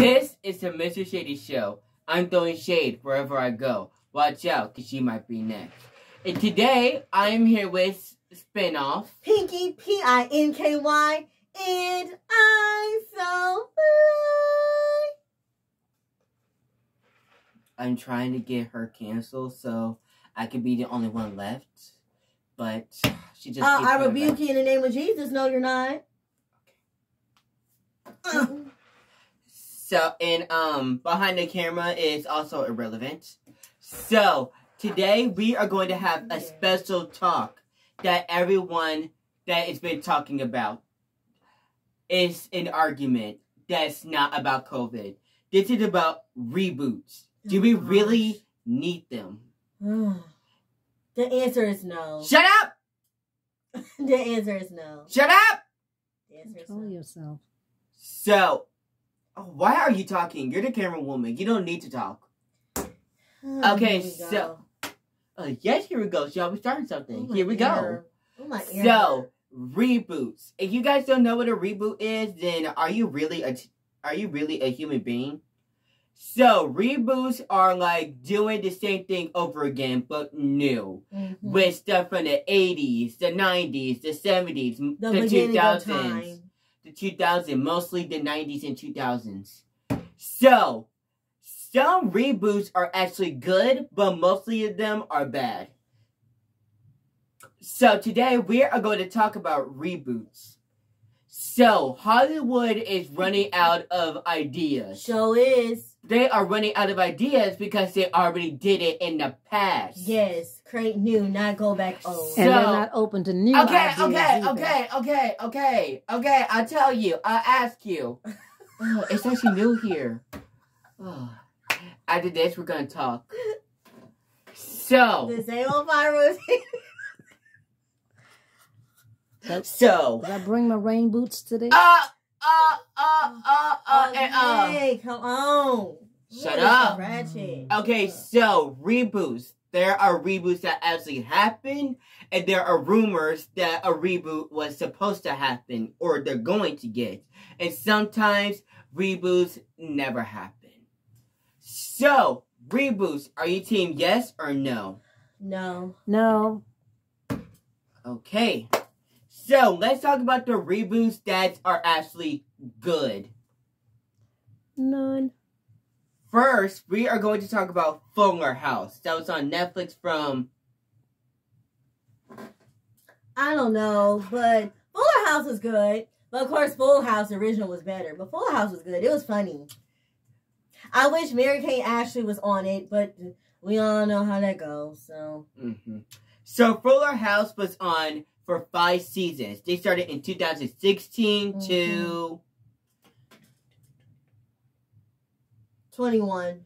This is the Mr. Shady Show. I'm throwing shade wherever I go. Watch out, because she might be next. And today, I'm here with Spinoff. Pinky, P-I-N-K-Y, and I'm so fly. I'm trying to get her canceled so I could be the only one left. But she just I rebuke you in the name of Jesus. No, you're not. Okay. So, and behind the camera is also irrelevant. So, today we are going to have a special talk that everyone that has been talking about. Is an argument that's not about COVID. This is about reboots. Do we really need them? The answer is no. Shut up! The answer is no. Shut up! The answer is Control no. yourself. So, why are you talking? You're the camera woman. You don't need to talk. Okay, so... yes, here we go. Shall we start something? Here we go. Oh, my ear. So, reboots. If you guys don't know what a reboot is, then are you really a human being? So, reboots are like doing the same thing over again, but new. Mm-hmm. With stuff from the 80s, the 90s, the 70s, the 2000s. The 2000s, mostly the 90s and 2000s. So, some reboots are actually good, but mostly of them are bad. So, today we are going to talk about reboots. So, Hollywood is running out of ideas. So is. They are running out of ideas because they already did it in the past. Yes, create new, not go back old. And they're not open to new ideas Okay. I'll tell you. I'll ask you. Oh, it's actually new here. Oh. After this, we're going to talk. So. The same old virus. So. Did I bring my rain boots today? Hey, come on. Shut up. Okay, so reboots. There are reboots that actually happen, and there are rumors that a reboot was supposed to happen, or they're going to get. And sometimes reboots never happen. So, reboots, are you team yes or no? No. No. Okay. So, let's talk about the reboots that are actually good. None. First, we are going to talk about Fuller House. That was on Netflix from... I don't know, but Fuller House was good. But of course, Full House original was better. But Fuller House was good. It was funny. I wish Mary-Kate Ashley was on it, but we all know how that goes, so... Mm-hmm. So, Fuller House was on for 5 seasons. They started in 2016 to... 21.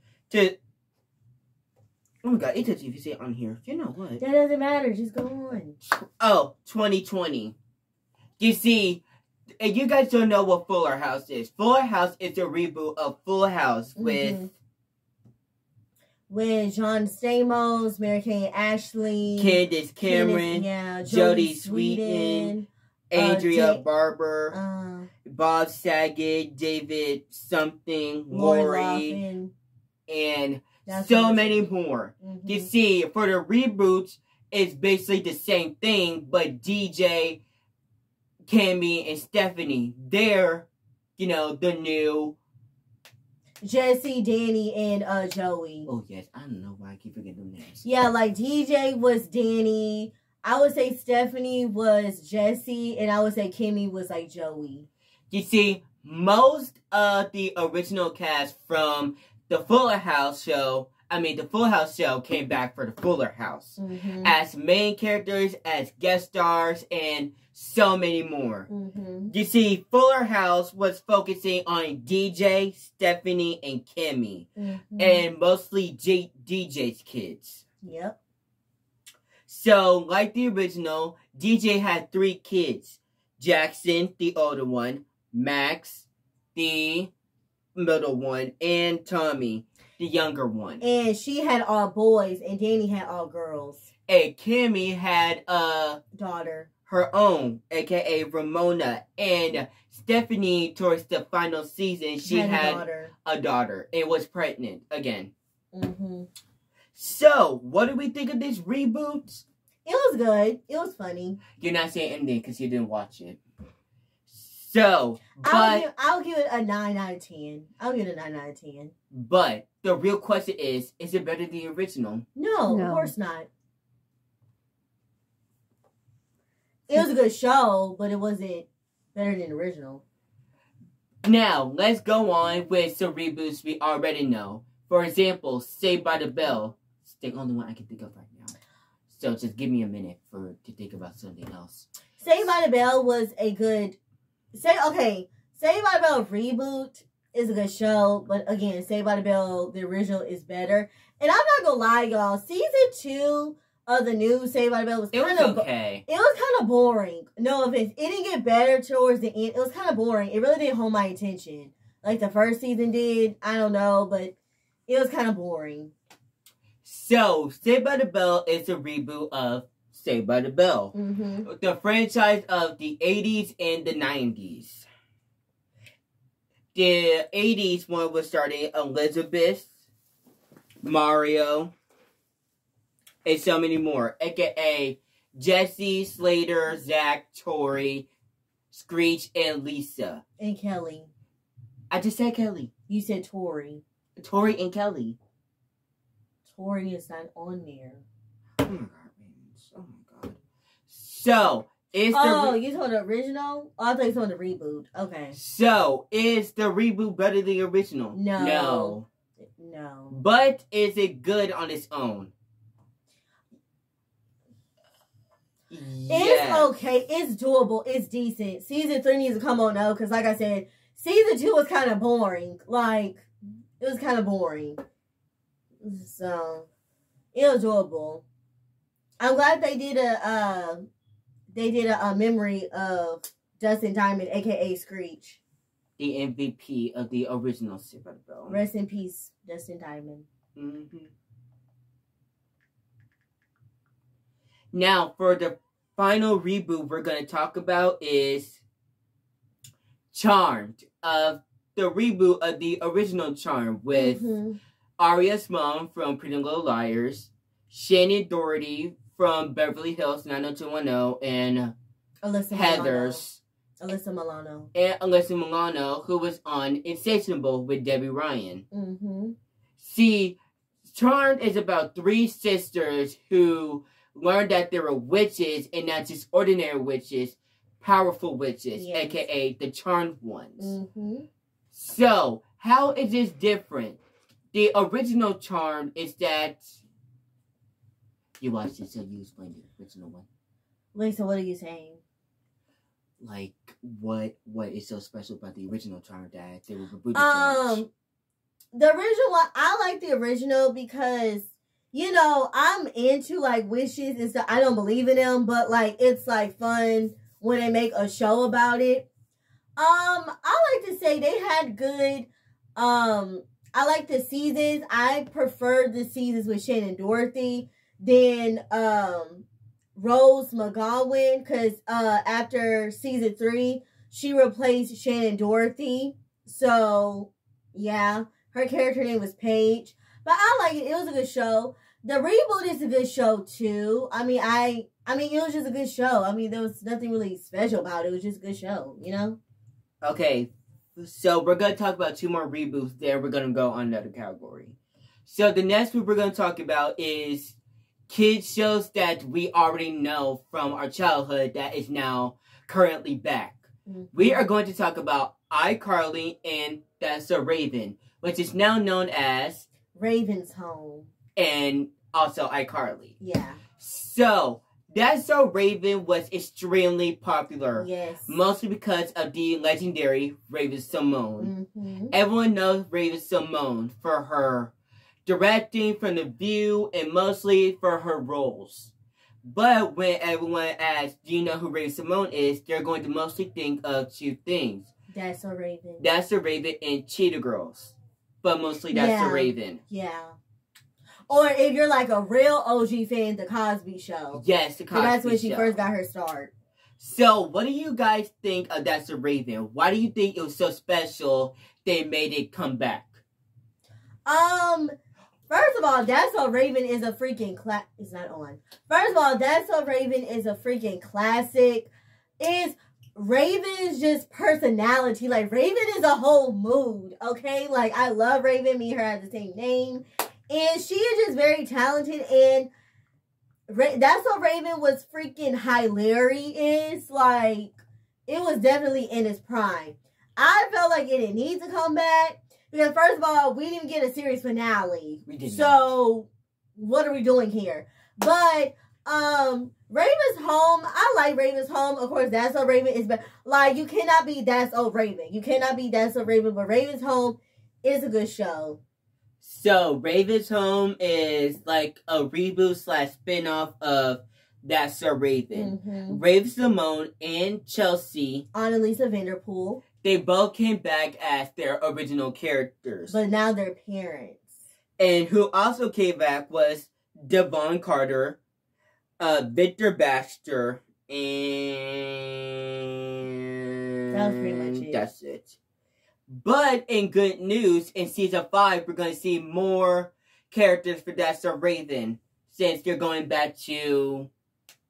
Oh my god, it's a TV say on here. You know what? That doesn't matter. Just go on. Oh, 2020. You see, and you guys don't know what Fuller House is. Fuller House is a reboot of Full House with John Stamos, Mary-Kate Ashley, Candace Cameron, Jodie Sweetin, Andrea Barber, Bob Saget, David something, Lori, and so many more. You see, for the reboots, it's basically the same thing, but DJ, Cammy, and Stephanie, they're, the new... Jesse, Danny, and Joey. Oh, yes. I don't know why I keep forgetting them names. Yeah, like DJ was Danny. I would say Stephanie was Jesse, and I would say Kimmy was like Joey. You see, most of the original cast from the Full House show came back for the Fuller House as main characters, as guest stars, and so many more. You see, Fuller House was focusing on DJ, Stephanie, and Kimmy, and mostly DJ's kids. Yep. So, like the original, DJ had 3 kids. Jackson, the older one, Max, the middle one, and Tommy, the younger one. And she had all boys, and Danny had all girls. And Kimmy had daughter. her own, aka Ramona, and Stephanie towards the final season, she had a daughter and was pregnant again. Mm-hmm. So, what do we think of this reboot? It was good. It was funny. You're not saying anything because you didn't watch it. So, but I'll give it a 9 out of 10. I'll give it a 9 out of 10. But the real question is it better than the original? No, of course not. It was a good show, but it wasn't better than the original. Now, let's go on with some reboots we already know. For example, Saved by the Bell. It's the only one I can think of right now. So just give me a minute to think about something else. Saved by the Bell was a good... Saved by the Bell reboot is a good show, but again, Saved by the Bell, the original, is better. And I'm not gonna lie, y'all. Season 2 of the new Saved by the Bell was kind of okay. It was kind of boring. No offense. It didn't get better towards the end. It was kind of boring. It really didn't hold my attention like the first season did. I don't know, but it was kind of boring. So, Saved by the Bell is a reboot of Saved by the Bell. Mm-hmm. The franchise of the 80s and the 90s. The 80s one was starting Elizabeth, Mario, and so many more. AKA Jesse, Slater, Zach, Tori, Screech, and Lisa. And Kelly. I just said Kelly. You said Tori. Tori and Kelly. Tori is not on there. Oh my god, Raymond. Oh my god. So, is you told the original? Oh, I thought you told the reboot. Okay. So, is the reboot better than the original? No. But is it good on its own? It's okay. It's doable. It's decent. Season 3 needs to come on now because, like I said, Season 2 was kind of boring. Like, it was kind of boring. So, it was doable. I'm glad they did a memory of Dustin Diamond, aka Screech, the MVP of the original Saved by the Bell. Rest in peace, Dustin Diamond. Mm-hmm. Now, for the final reboot we're going to talk about is Charmed, of the reboot of the original Charmed with Arya's mom from Pretty Little Liars, Shannon Doherty from Beverly Hills 90210, and Heathers. Alyssa Milano. And Alyssa Milano, who was on Insatiable with Debbie Ryan. Mm-hmm. See, Charmed is about 3 sisters who learned that they were witches, and not just ordinary witches, powerful witches, aka the Charmed ones. Mm-hmm. So, how is this different? The original Charmed is that... You watched it, so you explained the original one. Wait, so what are you saying? Like, what is so special about the original Charmed that they were rebooted so much? The original one, I like the original because, you know, I'm into, like, wishes and stuff. I don't believe in them, but, like, it's, like, fun when they make a show about it. I like to say they had good, I like the seasons. I prefer the seasons with Shannon Dorothy than, Rose McGowan, because, after season 3, she replaced Shannon Dorothy. So, yeah, her character name was Paige. But I like it. It was a good show. The reboot is a good show, too. I mean, it was just a good show. I mean, there was nothing really special about it. It was just a good show, you know? Okay, so we're going to talk about 2 more reboots. Then we're going to go on another category. So the next one we're going to talk about is kids shows that we already know from our childhood that is now currently back. Mm-hmm. We are going to talk about iCarly and That's So Raven, which is now known as Raven's Home. And also iCarly. Yeah. So, That's So Raven was extremely popular. Yes. Mostly because of the legendary Raven-Symoné. Mm-hmm. Everyone knows Raven-Symoné for her directing from The View and mostly for her roles. But when everyone asks, do you know who Raven-Symoné is, they're going to mostly think of 2 things. That's So Raven. That's So Raven and Cheetah Girls. But mostly That's So Raven. Yeah. Or if you're like a real OG fan, The Cosby Show. Yes, The Cosby Show. That's when she first got her start. So, what do you guys think of That's a Raven? Why do you think it was so special they made it come back? First of all, That's So Raven is a freaking It's not on. First of all, That's So Raven is a freaking classic. It's Raven's just personality. Like, Raven is a whole mood, okay? Like, I love Raven. Me and her have the same name. And she is just very talented. And That's So Raven was freaking hilarious. Like, it was definitely in its prime. I felt like it didn't need to come back. Because, first of all, we didn't get a series finale. We did so, what are we doing here? But, Raven's Home, I like Raven's Home. Of course, That's So Raven is better. Like, you cannot be That's So Raven. You cannot be That's So Raven, but Raven's Home is a good show. So, Raven's Home is like a reboot / spin-off of That's So Raven. Mm-hmm. Raven Simone and Chelsea, Annalisa Vanderpool. they both came back as their original characters. But now they're parents. And who also came back was Devon Carter, Victor Baxter, and that was pretty much it. That's it. But in good news, in season 5, we're going to see more characters for That's So Raven since they're going back to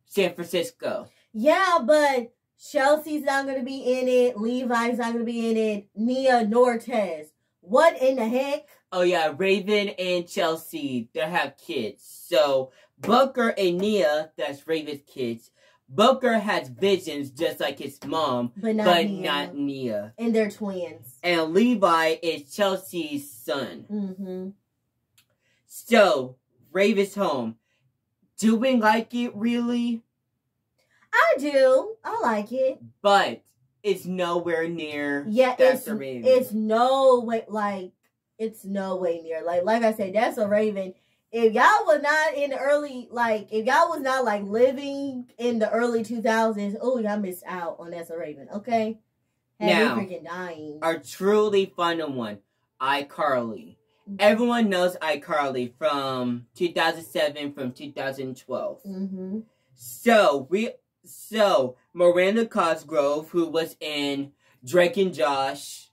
San Francisco. Yeah, but Chelsea's not going to be in it. Levi's not going to be in it. Nia nor Tess. What in the heck? Oh yeah, Raven and Chelsea, they have kids. So, Booker and Nia, that's Raven's kids. Booker has visions just like his mom, But not Nia. And they're twins. And Levi is Chelsea's son. Mm-hmm. So, Raven's Home. Do we like it, really? I do. I like it. But it's nowhere near Yeah, That's So Raven. it's no way, like, it's no way near. Like I said, That's So Raven. If y'all was not in the early, like, if y'all was not, like, living in the early 2000s, oh, y'all missed out on That's So Raven, okay? Now, me freaking dying. our truly final one, Icarly. Everyone knows Icarly from 2007, from 2012. Mm-hmm. So, Miranda Cosgrove, who was in Drake and Josh,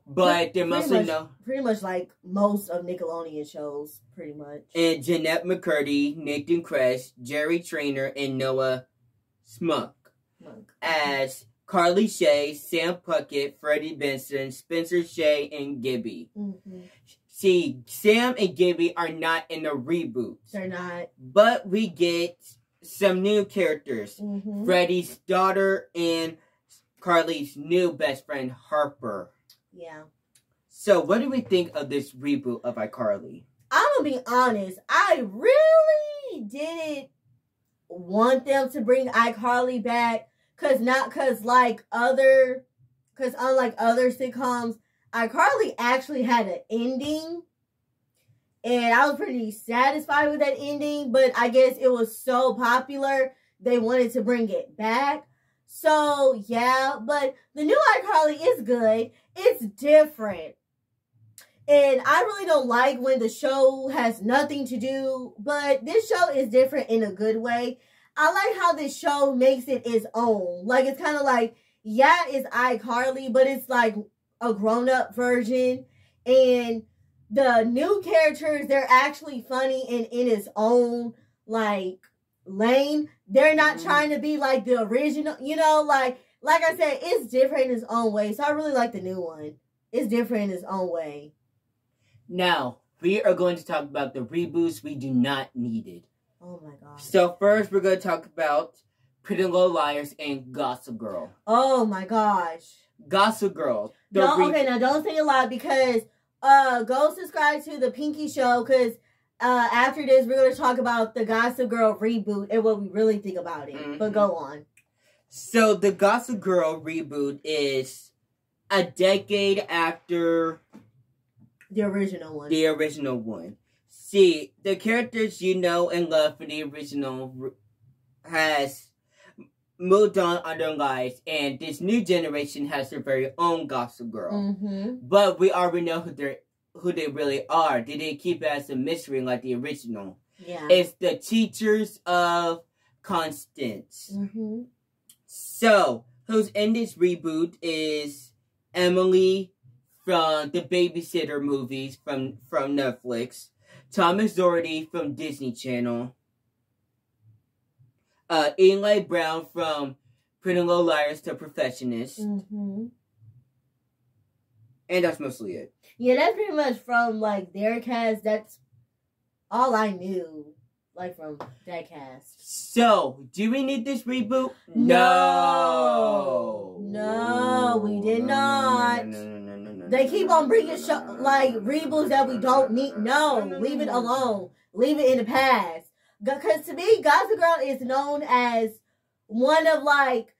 but they're mostly known. Pretty much like most of Nickelodeon shows, pretty much. And Jeanette McCurdy, Nathan Kress, Jerry Trainer, and Noah Smuck. As Carly Shay, Sam Puckett, Freddie Benson, Spencer Shay, and Gibby. Mm-hmm. See, Sam and Gibby are not in the reboots. They're not. But we get some new characters. Mm-hmm. Freddie's daughter and Carly's new best friend, Harper. Yeah. So, what do we think of this reboot of iCarly? I'm gonna be honest. I really didn't want them to bring iCarly back, unlike other sitcoms, iCarly actually had an ending, and I was pretty satisfied with that ending. But I guess it was so popular they wanted to bring it back. So yeah, but the new iCarly is good. It's different. And I really don't like when the show has nothing to do, but this show is different in a good way. I like how this show makes it its own. Like, it's kind of like, yeah, it's iCarly, but it's like a grown-up version. And the new characters, they're actually funny and in its own, like, lane. They're not trying to be like the original, like I said, it's different in its own way. So I really like the new one. It's different in its own way. Now, we are going to talk about the reboots we do not need it. Oh my gosh. So first, we're going to talk about Pretty Little Liars and Gossip Girl. Oh my gosh. Gossip Girl. Now don't say a lot, because go subscribe to the Pinky Show, because after this, we're going to talk about the Gossip Girl reboot and what we really think about it. Mm-hmm. But go on. So the Gossip Girl reboot is a decade after the original one. See, the characters you know and love for the original has moved on their lives, and this new generation has their very own Gossip Girl. Mm-hmm. But we already know who they really are. They didn't keep it as a mystery like the original. Yeah. It's the teachers of Constance. Mm-hmm. So, who's in this reboot is Emily from the Babysitter movies from Netflix, Thomas Doherty from Disney Channel, Eli Brown from Pretty Little Liars to Perfectionist, and that's mostly it. Yeah, that's pretty much from like their cast. That's all I knew, like from that cast. So, do we need this reboot? No, we did not. No. They keep on bringing like reboots that we don't need. No, leave it alone. Leave it in the past. Because to me, Gossip Girl is known as one of like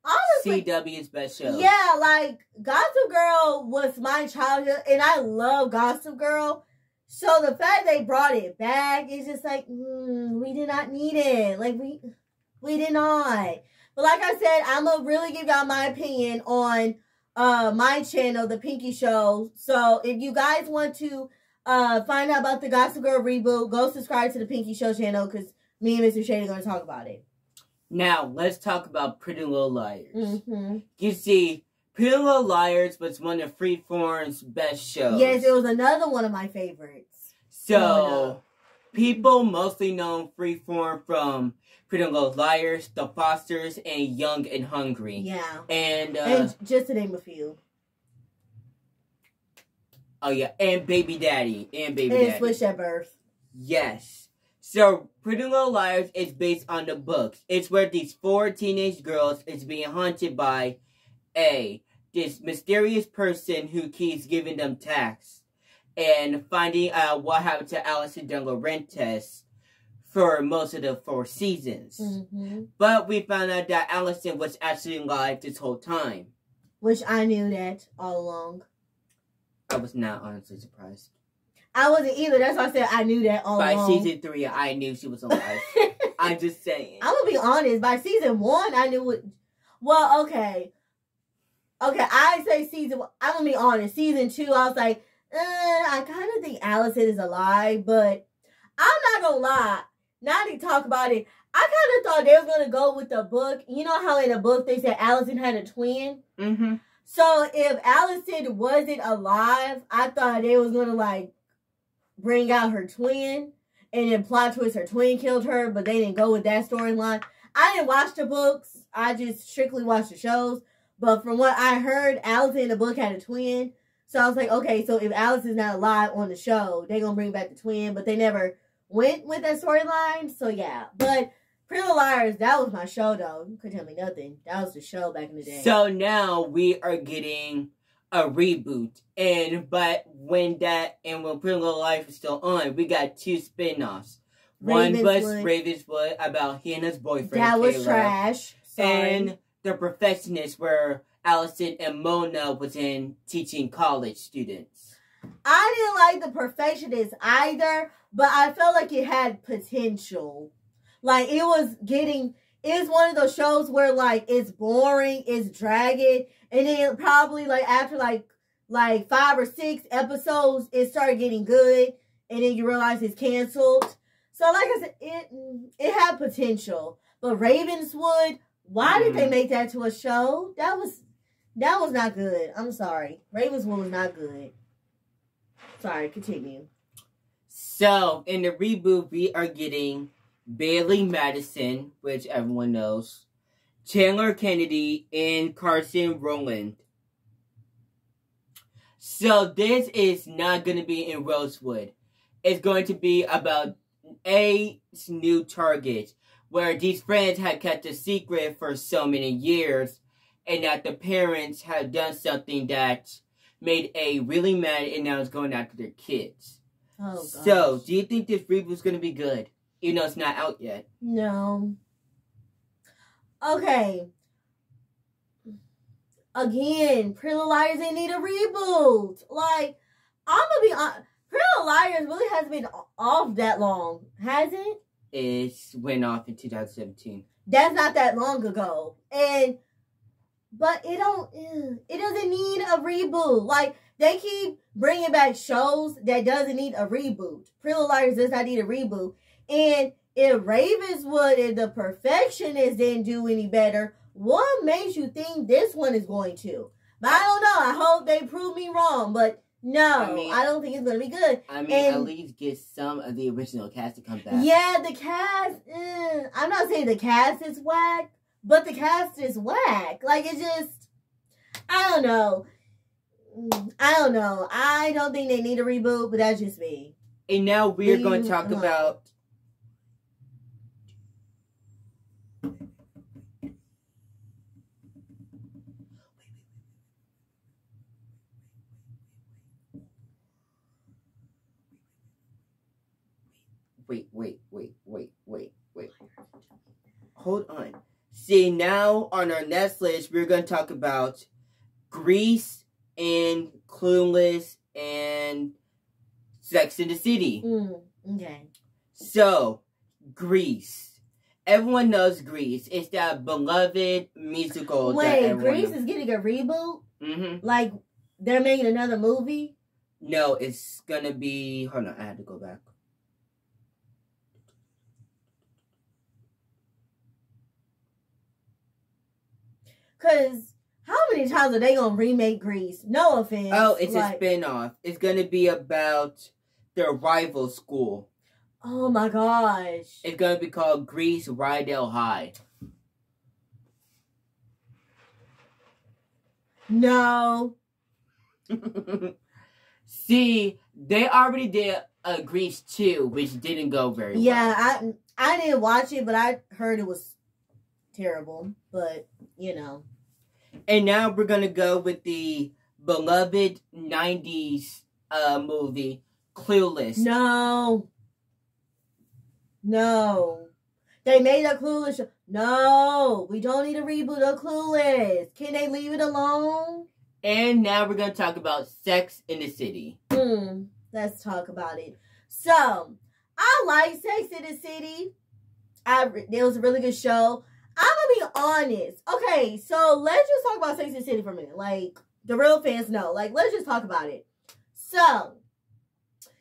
honestly CW's best show. Yeah, like Gossip Girl was my childhood, and I love Gossip Girl. So the fact they brought it back is just like we did not need it. Like we did not. But like I said, I'm gonna really give y'all my opinion on my channel, The Pinky Show. So if you guys want to find out about the Gossip Girl reboot, go subscribe to The Pinky Show channel because me and Mr. Shady are going to talk about it. Now, let's talk about Pretty Little Liars. You see, Pretty Little Liars was one of Freeform's best shows. Yes, it was another one of my favorites. So, people mostly know Freeform from Pretty Little Liars, The Fosters, and Young and Hungry. Yeah. And just to name a few. Oh, yeah, and Baby Daddy. And Switch at Birth. Yes. So, Pretty Little Liars is based on the books. It's where these 4 teenage girls is being haunted by this mysterious person who keeps giving them tasks and finding out what happened to Allison De Laurentiis for most of the 4 seasons. But we found out that Allison was actually alive this whole time. Which I knew that all along. I was not honestly surprised. I wasn't either. That's why I said I knew that all along. By season 3, I knew she was alive. I'm just saying. I'm going to be honest. By season 1, I knew it. Well, okay. Okay, I say season 1. I'm going to be honest. Season 2, I was like, I kind of think Allison is alive. But I'm not going to lie. Now that you talk about it, I kind of thought they were going to go with the book. You know how in the book they said Allison had a twin? So if Allison wasn't alive, I thought they was going to like bring out her twin and then plot twist her twin killed her, but they didn't go with that storyline. I didn't watch the books. I just strictly watched the shows. But from what I heard, Allison in the book had a twin. So I was like, okay, so if Allison's not alive on the show, they're going to bring back the twin. But they never went with that storyline. So yeah. But Pretty Little Liars, that was my show though. You couldn't tell me nothing. That was the show back in the day. So now we are getting a reboot. And when Pretty Little Liars was still on, we got 2 spin-offs. One was Ravenswood about Hannah's boyfriend. That was Taylor, trash. Sorry. And The Perfectionist, where Allison and Mona was in teaching college students. I didn't like The Perfectionist either, but I felt like it had potential. Like, it's one of those shows where, like, it's boring, it's dragging, and then probably, like, after, like 5 or 6 episodes, it started getting good, and then you realize it's canceled. So, like I said, it had potential. But Ravenswood, why did they make that to a show? That was not good. I'm sorry. Ravenswood was not good. Sorry, continue. So, in the reboot, we are getting Bailey Madison, which everyone knows, Chandler Kennedy, and Carson Rowland. So this is not going to be in Rosewood. It's going to be about a new target, where these friends had kept a secret for so many years, and that the parents had done something that made A really mad, and now it's going after their kids. Oh, gosh. So, do you think this reboot's going to be good? Even though it's not out yet. No. Okay. Again, Pretty Little Liars, they need a reboot. Like, I'm going to be honest. Pretty Little Liars really hasn't been off that long, has it? It went off in 2017. That's not that long ago. But it doesn't need a reboot. Like, they keep bringing back shows that doesn't need a reboot. Pretty Little Liars does not need a reboot. And if Ravenswood and The Perfectionist didn't do any better, what makes you think this one is going to? But I don't know. I hope they prove me wrong. But no, I don't think it's going to be good. I mean, at least get some of the original cast to come back. Yeah, the cast, I'm not saying the cast is whack, but the cast is whack. Like, it's just, I don't know. I don't think they need a reboot, but that's just me. And now we're going to talk about... Wait. Hold on. See, now on our next list, we're going to talk about Grease and Clueless and Sex and the City. Okay. So, Grease. Everyone knows Grease. It's that beloved musical. Wait, Grease is getting a reboot? Mm-hmm. Like, they're making another movie? No, it's going to be... Hold on, I had to go back. Because how many times are they going to remake Grease? No offense. Oh, it's a spin-off. It's going to be about their rival school. Oh my gosh. It's going to be called Grease Rydell High. No. See, they already did a Grease 2, which didn't go very well. Yeah, I didn't watch it, but I heard it was terrible. But, you know. And now we're going to go with the beloved 90s movie, Clueless. No. They made a Clueless show. No. We don't need a reboot of Clueless. Can they leave it alone? And now we're going to talk about Sex in the City. Let's talk about it. So, I like Sex in the City. It was a really good show. I'm going to be honest. Okay, so let's just talk about Sex and the City for a minute. Like, the real fans know. Like, let's just talk about it. So,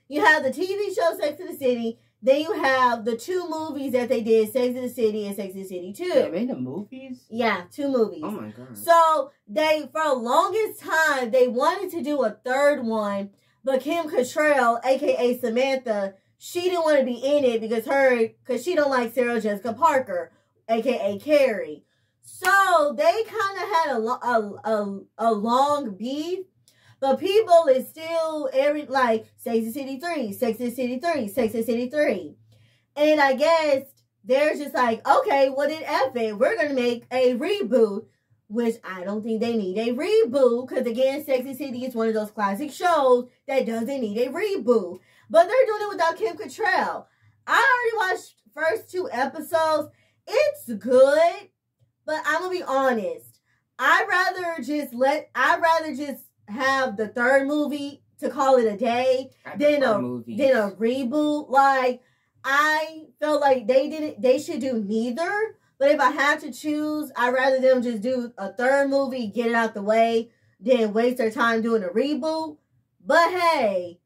you have the TV show Sex and the City. Then you have the 2 movies that they did, Sex and the City and Sex and the City 2. They made the movies? Yeah, 2 movies. Oh, my God. So, they, for the longest time, they wanted to do a 3rd one. But Kim Cattrall, a.k.a. Samantha, she didn't want to be in it because she don't like Sarah Jessica Parker, a.k.a. Carrie. So, they kind of had a long beef. But people is still, Sex and the City 3, Sex and the City 3, Sex and the City 3. And I guess they're just like, okay, well then F it. We're going to make a reboot. Which I don't think they need a reboot. Because again, Sex and the City is one of those classic shows that doesn't need a reboot. But they're doing it without Kim Cattrall. I already watched first 2 episodes. It's good. But I'm going to be honest. I'd rather just have the 3rd movie to call it a day than a reboot. Like, I felt like they should do neither. But if I had to choose, I'd rather them just do a 3rd movie, get it out the way, than waste their time doing a reboot. But hey,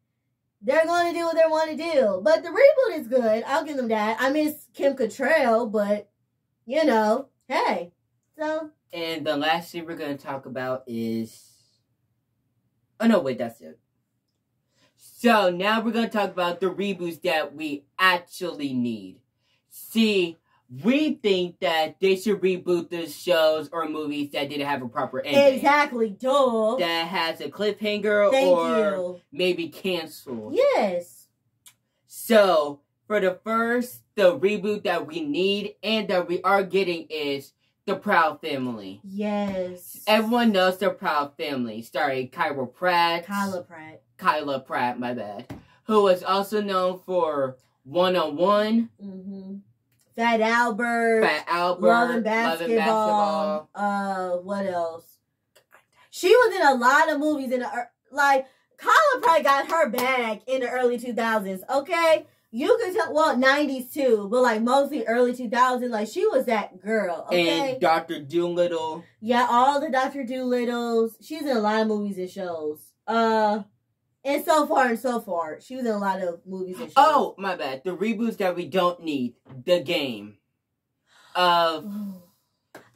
they're going to do what they want to do. But the reboot is good. I'll give them that. I miss Kim Cattrall, but, you know, hey. So. And the last thing we're going to talk about is... Oh, no, wait, that's it. So, now we're going to talk about the reboots that we actually need. See, we think that they should reboot the shows or movies that didn't have a proper ending. Exactly, duh. That has a cliffhanger maybe canceled. Yes. So, for the reboot that we need and that we are getting is The Proud Family. Yes. Everyone knows The Proud Family. Starring Kyla Pratt, my bad. Who is also known for 101. Mm-hmm. Fat Albert. Love and Basketball. What else? She was in a lot of movies Kyla Pratt got her bag in the early 2000s, okay? You can tell, 90s too, but mostly early 2000s, she was that girl, okay? And Dr. Dolittle. Yeah, all the Dr. Dolittles. She's in a lot of movies and shows. And so far. She was in a lot of movies and shows. Oh, my bad. The reboots that we don't need. The Game. I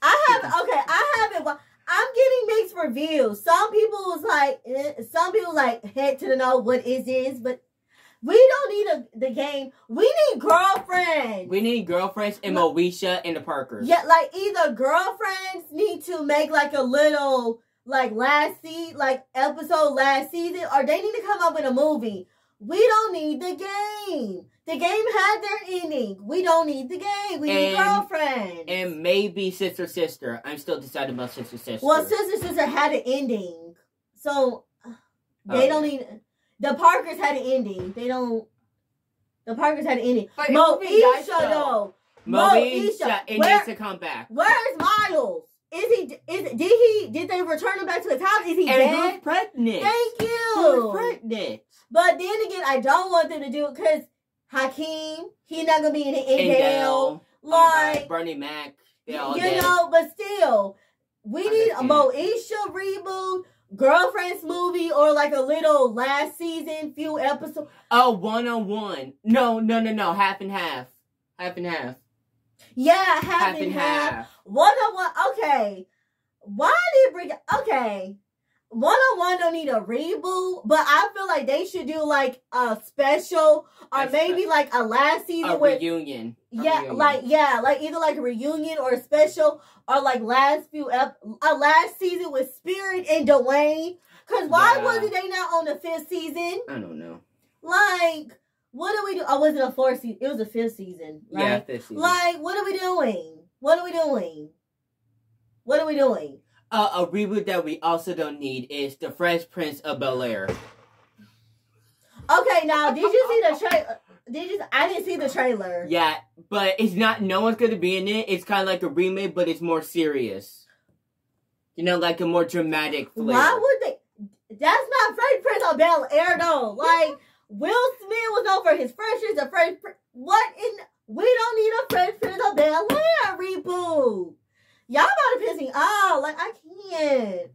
I haven't. I'm getting mixed reviews. Some people was like, head to the know, what is this? But we don't need the game. We need girlfriends. We need girlfriends and Moesha and the Parkers. Yeah, like either girlfriends need to make like a little episode last season, or they need to come up with a movie. We don't need the game. The game had their ending. We don't need the game. We need girlfriends. And maybe Sister. I'm still deciding about Sister. Well, Sister had an ending. So, they don't need... The Parkers had an ending. The Parkers had an ending. Moesha, though. Moesha, it needs to come back. Where's Miles? Did they return him back to his house? Is he dead? Who's pregnant? Thank you. Who's pregnant? But then again, I don't want them to do it because Hakeem, he's not gonna be in the Endale. Like Bernie Mac, but still, we need a Moesha reboot, girlfriends movie, or like a little last season few episodes. Oh, 1-on-1. No. Half and half. Yeah, half and half. 1-on-1. Okay. Why did it bring? Okay. 1-on-1 don't need a reboot, but I feel like they should do like a special or maybe like a last season reunion. Like either like a reunion or a special or like a last season with Spirit and Dwayne. Cause why wasn't they not on the 5th season? I don't know. Like, what do we do? Oh, was it a 4th season? It was a 5th season, right? Yeah, 5th season. Like, what are we doing? A reboot that we also don't need is The Fresh Prince of Bel-Air. Okay, now, did you see the trailer? I didn't see the trailer. Yeah, but it's not, no one's going to be in it. It's kind of like a remake, but it's more serious. You know, like a more dramatic flavor. Why would they? That's not Fresh Prince of Bel-Air, though. Like, Will Smith was known for his freshness. We don't need a Fresh Prince of Bel-Air reboot. Y'all about to piss me off. Like, I can't.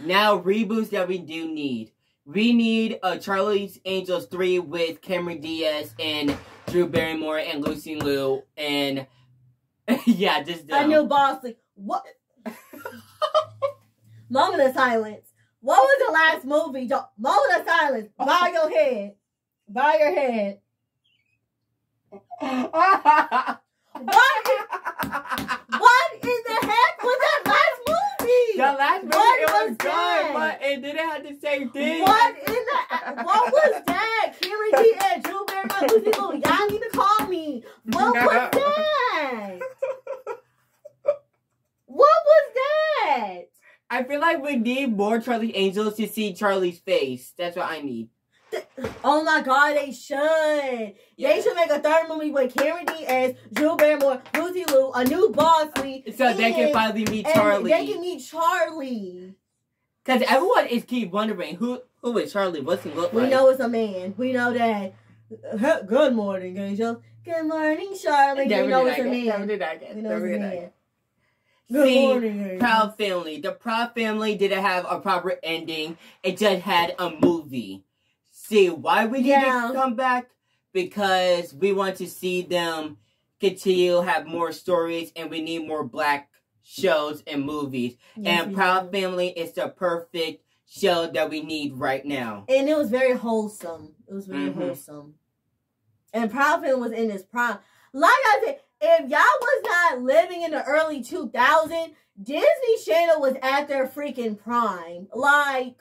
Now, reboots that we do need. We need Charlie's Angels 3 with Cameron Diaz and Drew Barrymore and Lucy Liu. And, yeah, just dumb. A new boss. Like, what? Moment of silence. What was the last movie? Moment of silence. Bow your head. Bow your head. What in the heck was that last movie? The last movie, it was good, but it didn't have the same thing. What was that? Cameron Diaz, Drew Barrymore, Lucy Liu. Y'all need to call me. What was that? What was that? I feel like we need more Charlie's Angels to see Charlie's face. That's what I need. Oh my God, they should. Yeah. They should make a 3rd movie with Cameron Diaz, Drew Barrymore, Lucy Liu, a new boss lead. So they can finally meet Charlie. They can meet Charlie. Because everyone is keep wondering, who is Charlie? What's he look like? We know it's a man. We know that. Good morning, Angel. Good morning, Charlie. We know it's a man. We know it's a man. Good morning, Angel. Proud Family. The Proud Family didn't have a proper ending. It just had a movie. See, why we need to come back? Because we want to see them continue to have more stories, and we need more Black shows and movies. Yes, and Proud Family is the perfect show that we need right now. And it was very wholesome. It was very wholesome. And Proud Family was in its prime. Like I said, if y'all was not living in the early 2000s, Disney Channel was at their freaking prime. Like,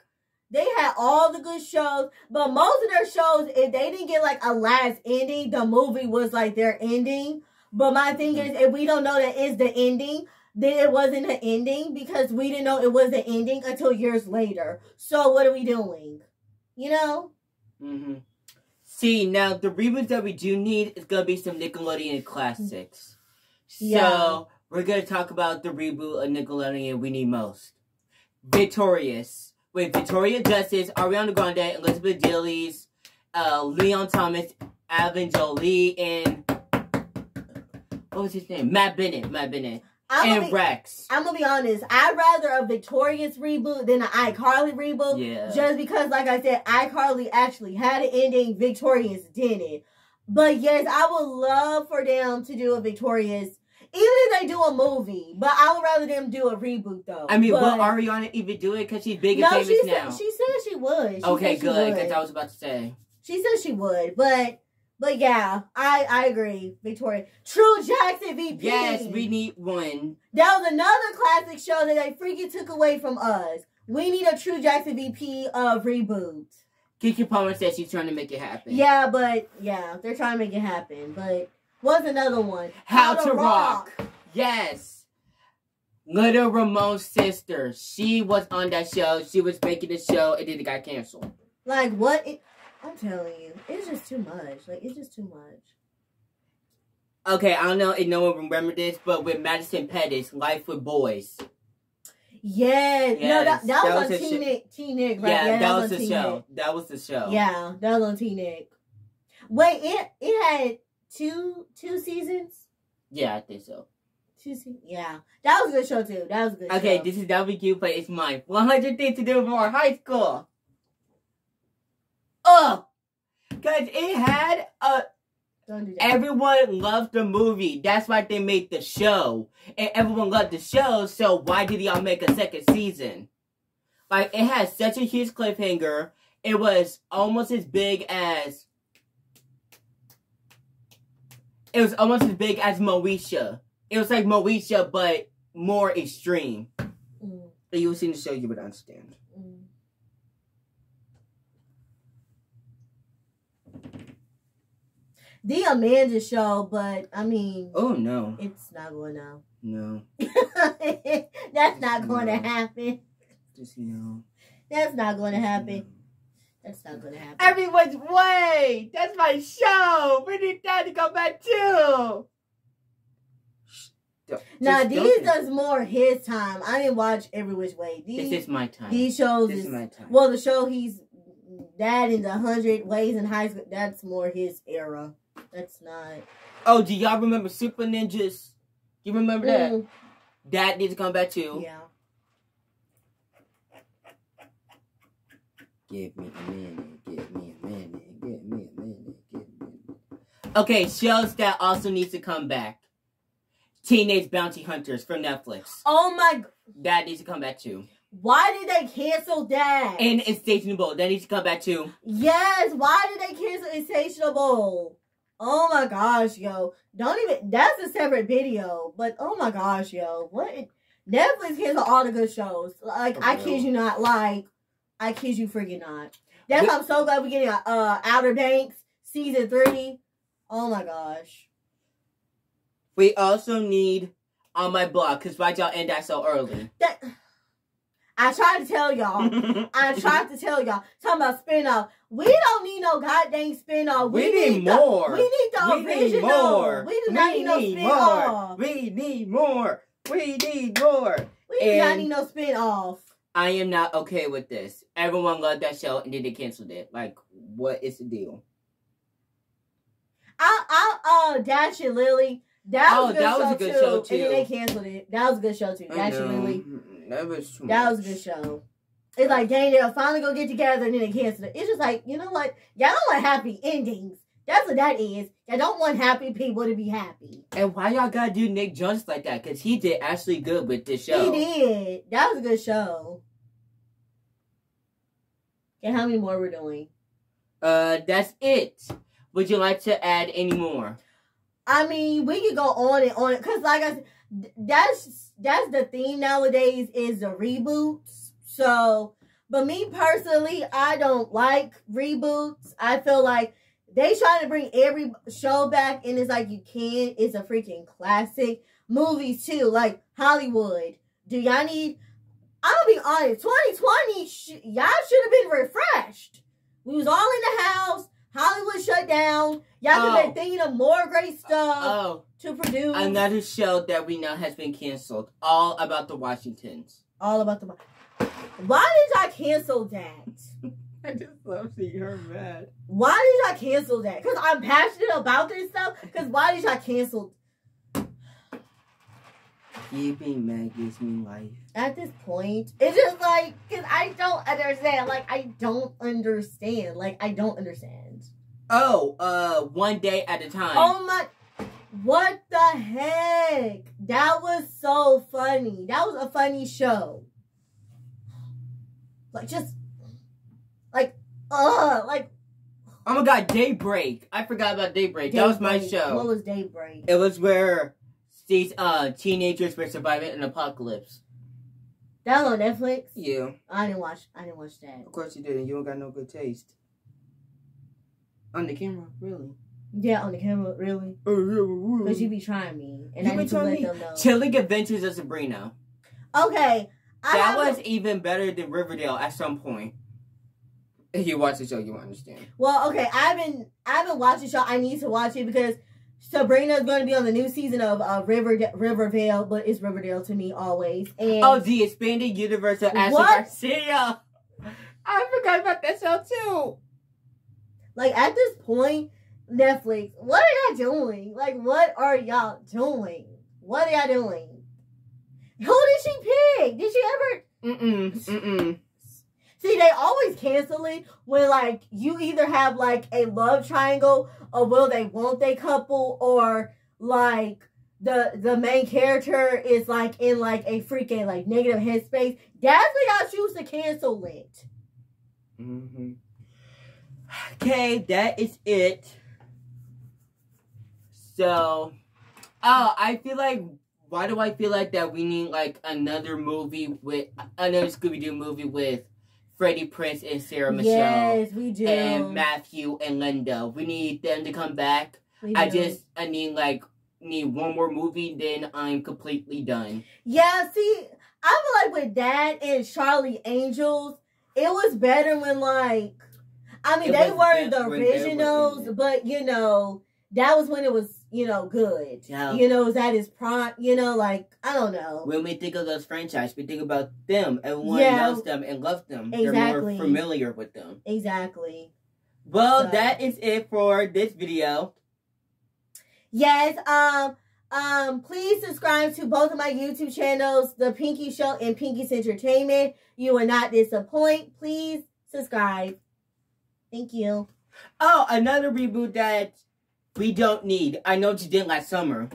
they had all the good shows, but most of their shows, if they didn't get like a last ending, the movie was like their ending. But my thing is, if we don't know that is the ending, then it wasn't an ending because we didn't know it was the ending until years later. So what are we doing? You know? See, now the reboots that we do need is going to be some Nickelodeon classics. So we're going to talk about the reboot of Nickelodeon we need most. Victorious. With Victoria Justice, Ariana Grande, Elizabeth Gillies, Leon Thomas, Alvin Jolie, and what was his name? Matt Bennett. And Rex. I'm gonna be honest. I'd rather a Victorious reboot than an iCarly reboot. Yeah. Just because, like I said, iCarly actually had an ending. Victorious didn't. But yes, I would love for them to do a Victorious. if they do a movie, but I would rather them do a reboot though. I mean, but, will Ariana even do it? Because she's big and no, famous she now. She said she would. Okay, good. Because I was about to say. She said she would, but yeah, I agree, Victoria. True Jackson VP. Yes, we need one. That was another classic show that they freaking took away from us. We need a True Jackson VP reboot. Kiki Palmer said she's trying to make it happen. Yeah, they're trying to make it happen. But what's another one? How to Rock. Yes. Little Ramon's sister. She was on that show. She was making the show and then it got canceled. Like, what? I'm telling you, it's just too much. Like, it's just too much. Okay, I don't know if no one remember this, but with Madison Pettis, Life with Boys. Yes. No, that was on T-Nick, right? Yeah, that was the show. That was the show. Yeah, that was on T-Nick. Wait, it had two seasons? Yeah, I think so. 2 seasons? Yeah. That was a good show, too. That was a good show. Okay, this is WQ, but it's mine. 100 Things to Do Before High School. Oh! Because it had a... Don't do that. Everyone loved the movie. That's why they made the show. And everyone loved the show, so why did y'all make a second season? Like, it had such a huge cliffhanger. It was almost as big as... It was almost as big as Moesha. It was like Moesha, but more extreme. If you seen the show, you would understand. The Amanda Show, but I mean, oh no, it's not going to. No, that's not going to happen. Just no. That's not going to happen. That's not going to happen. Everyone's way. That's my show. We need that to come back too. Now these does more his time. I didn't watch Every Which Way. This is my time. These shows is my time. Well, the show he's dad in the 100 Ways in High School. That's more his era. That's not. Oh, do y'all remember Super Ninjas? You remember that? That needs to come back too. Yeah. Give me a minute. Give me a minute. Give me a minute. Give me a minute. Okay, shows that also needs to come back. Teenage Bounty Hunters from Netflix. Oh my. That needs to come back too. Why did they cancel that? And Insatiable. That needs to come back too. Yes. Why did they cancel Insatiable? Oh my gosh, yo. Don't even, that's a separate video. But oh my gosh, yo. What? Netflix cancel all the good shows. Like, I kid you not. Like, I kid you freaking not. That's why I'm so glad we're getting Outer Banks season 3. Oh my gosh. We also need On My Block, because why'd y'all end that so early? I tried to tell y'all. Talking about spin-off. We don't need no goddamn spin-off. We need more. We need the original. More. We do not need no spin-off. We need more. We need more. We do not need no spin-off. I am not okay with this. Everyone loved that show and then they canceled it. Like, what is the deal? Dash and Lily. That was a good show too. And then they canceled it. That was a good show too. Dash and Lily. That was too much. That was a good show. It's like, dang, they'll finally go get together and then they cancel it. It's just like, you know what? Y'all don't want happy endings. That's what that is. Y'all don't want happy people to be happy. And why y'all gotta do Nick Jonas like that? Because he did actually good with this show. He did. That was a good show. And how many more we're doing? That's it. Would you like to add any more? I mean, we could go on and on. Because like I said, that's the theme nowadays is the reboots. So, but me personally, I don't like reboots. I feel like they trying to bring every show back, and it's like you can't. It's a freaking classic. Movies too, like Hollywood. Do y'all need? I'm gonna be honest. 2020, y'all should have been refreshed. We was all in the house. Hollywood shut down. Y'all could have been thinking of more great stuff to produce. Another show that we know has been canceled. All About the Washingtons. All About the. Why did y'all cancel that? I just love seeing her mad. Why did y'all cancel that? Because I'm passionate about this stuff. Because why did y'all cancel? You being mad gives me life. At this point, it's just like, because I don't understand. Like, I don't understand. Like, I don't understand. Oh, One Day at a Time. Oh my. What the heck? That was so funny. That was a funny show. Like, just, like, oh my god, Daybreak. I forgot about Daybreak. That was my show. What was Daybreak? It was where these teenagers were surviving an apocalypse. That was on Netflix? Yeah. I didn't watch that. Of course you didn't. You don't got no good taste. On the camera, really? Yeah, on the camera, really? Because you be trying me. And I need to let them know. Chilling Adventures of Sabrina. Okay. That was even better than Riverdale at some point. If you watch the show, you understand. Well, okay, I've been watching the show. I need to watch it because Sabrina is going to be on the new season of Riverdale, but it's Riverdale to me always. And the expanded universe of Ashley Garcia. I forgot about that show too. Like, at this point, Netflix, what are y'all doing? Like, what are y'all doing? What are y'all doing? Who did she pick? Did she ever? See, they always cancel it when, like, you either have, like, a love triangle, or will they, won't they couple, or, like, the main character is, like, in, like, a freaking, like, negative headspace. That's when y'all choose to cancel it. Okay, that is it. So, I feel like, why do I feel like that we need, like, another Scooby-Doo movie with Freddie Prinze and Sarah Michelle? Yes, we do. And Matthew and Linda. We need them to come back. I need one more movie, then I'm completely done. Yeah, see, I feel like with that and Charlie Angels, it was better when, like, I mean, they were the originals, but, you know, that was when it was, you know, good. Yeah. You know, it was at its prime, you know, like, I don't know. When we think of those franchises, we think about them. Everyone knows them and loves them. Exactly. They're more familiar with them. Exactly. Well, that is it for this video. Yes, please subscribe to both of my YouTube channels, The Pinky Show and Pinky's Entertainment. You will not disappoint. Please subscribe. Thank you. Oh, another reboot that we don't need. I know what you did last summer.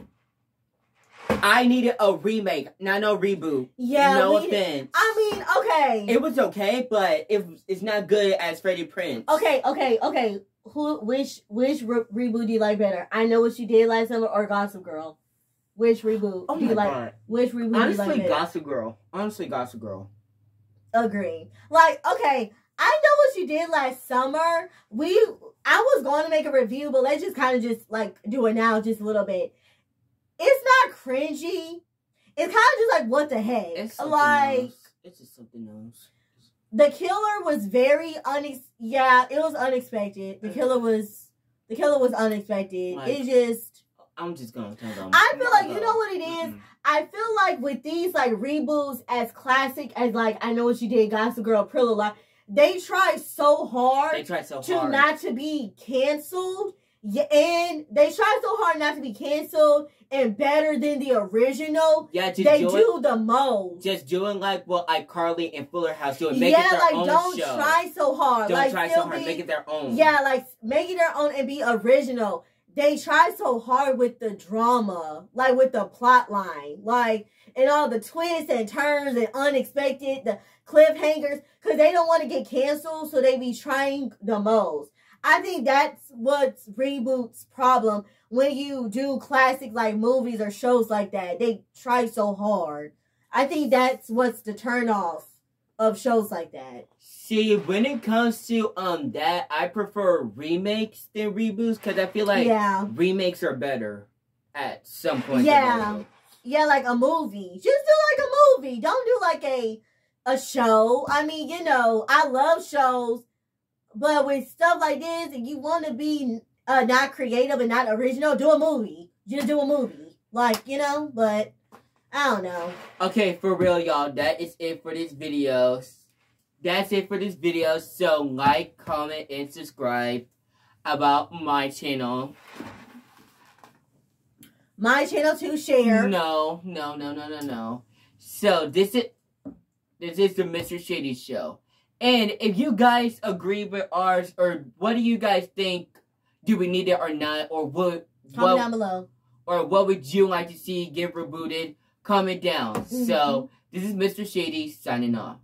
I needed a remake, not no reboot. Yeah. No offense. I mean, okay. It was okay, but it's not good as Freddie Prinze. Okay. Which reboot do you like better? I Know What You Did Last Summer or Gossip Girl? Which reboot do you like? God. Which reboot do you like better? Honestly, Gossip Girl. Agree. Like, okay, I Know What You Did Last Summer. I was going to make a review, but let's just kind of just like do it now just a little bit. It's not cringy. It's kind of just like, what the heck? It's just something else. The killer was very it was unexpected. The killer was unexpected. Like, I'm just gonna tell them. I feel like, you know what it is? I feel like with these like reboots as classic as like I Know What You Did, Gossip Girl, Pretty Little Liars, they try so hard to not to be canceled. Yeah, and they try so hard not to be canceled and better than the original. Yeah, they do the most. Just doing like what Icarly and Fuller House do. Make it their own don't show. Try so hard. Don't try so hard. Make it their own. Yeah, like make it their own and be original. They try so hard with the drama, like with the plot line, like and all the twists and turns and unexpected, the cliffhangers, because they don't want to get canceled, so they be trying the most. I think that's what's Reboot's problem when you do classic like movies or shows like that. They try so hard. I think that's what's the turn off of shows like that. See, when it comes to that, I prefer remakes than reboots because I feel like remakes are better at some point. Yeah, like a movie. Just do like a movie. Don't do like a show. I mean, you know, I love shows. But with stuff like this, if you want to be not creative and not original, do a movie. Just do a movie. Like, you know, but I don't know. Okay, for real, y'all. That is it for this video. That's it for this video. So, like, comment, and subscribe about my channel. My channel to share. No. So, this is the Mr. Shady Show. And if you guys agree with ours, or what do you guys think? Do we need it or not? Or comment down below. or what would you like to see get rebooted? Comment down. So, this is Mr. Shady signing off.